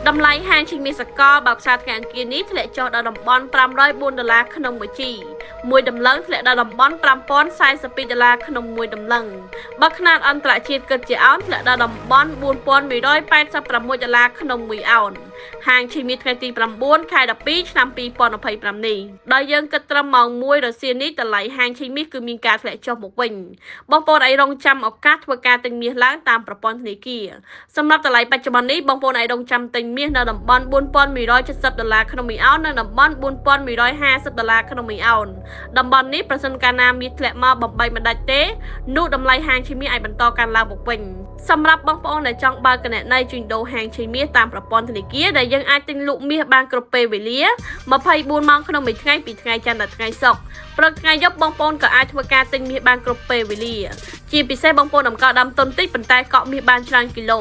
តម្លៃហាងឈីមីសកលបើផ្សារថ្ងៃអង្គារនេះធ្លាក់ចុះដល់តំបន់$504ក្នុងមួយជីមួយដំឡឹងធ្លាក់ដល់តំបន់$5042ក្នុងមួយដំឡឹងបើខ្នាតអន្តរជាតិគិតជាអោនធ្លាក់ដល់តំបន់$4186ក្នុងមួយអោនហាងឈីមីថ្ងៃទី9ខែ12ឆ្នាំ2025នេះដោយយើងគិតត្រឹមម៉ោង1រសៀលនេះតម្លៃហាងឈីមីគឺមានការធ្លាក់ចុះមកវិញបងប្អូនអាចរងចាំឱកាសធ្វើការទិញមាសឡើងតាមប្រព័ន្ធធនាគារសម្រាប់តម្លៃបច្ចុប្បន្ននេះបងប្អូនអាចរងចាំទិញមាសនៅតំបន់$4170ក្នុងមួយអោននិងតំបន់$4150ក្នុងមួយអោនតំបន់នេះប្រសិនកាលណាមាសធ្លាក់មកបំបីមិនដាច់ទេនោះតម្លៃហាងឈីមីអាចបន្តកើនឡើងមកវិញសម្រាប់បងប្អូនដែលចង់បើកគណនីជួញដូរហាងឈីមីតាមប្រព័ន្ធធនាគារដែលយើងអាចទិញលក់មាសបានគ្រប់ពេលវេលា24ម៉ោងក្នុងមួយថ្ងៃពីថ្ងៃច័ន្ទដល់ថ្ងៃសុក្រព្រឹកថ្ងៃយប់បងប្អូនក៏អាចធ្វើការទិញមាសបានគ្រប់ពេលវេលាជាពិសេសបងប្អូនតម្កល់ដើមទុនតិចប៉ុន្តែកក់មាសបានច្រើនគីឡូ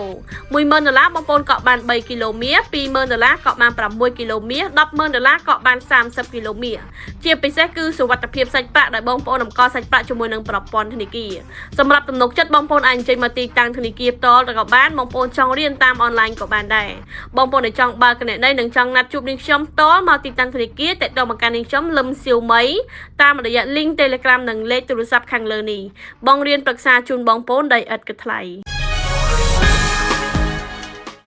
$10000បងប្អូនកក់បាន3គីឡូមាស$20000កក់បាន6គីឡូមាស$100,000កក់បាន30គីឡូមាសជាពិសេសគឺសុវត្ថិភាពសាច់ប្រាក់ដែលបងប្អូនតម្កល់សាច់ប្រាក់ជាមួយនឹងប្រព័ន្ធធនាគារសម្រាប់ទំនុកចិត្តបងប្អូនអាចអញ្ជើញមកទីតាំងធនាគារផ្ទាល់ក៏បានបងប្អូនចង់រៀនតាមអនឡាញក៏បានដែរបងប្អូនដែលចង់បើកគណនីនិងចង់ណាត់ជួបនាងខ្ញុំផ្ទាល់មកទីតាំងធនាគារទាក់ទងមកកាន់នាងខ្ញុំលឹមសៀវមីតាមរយៈ link Telegram និងលេខទូរស័ព្ទខាងលើនេះបងរៀនប្រឹក្សាជូនបងប្អូនដោយឥតគិតថ្លៃ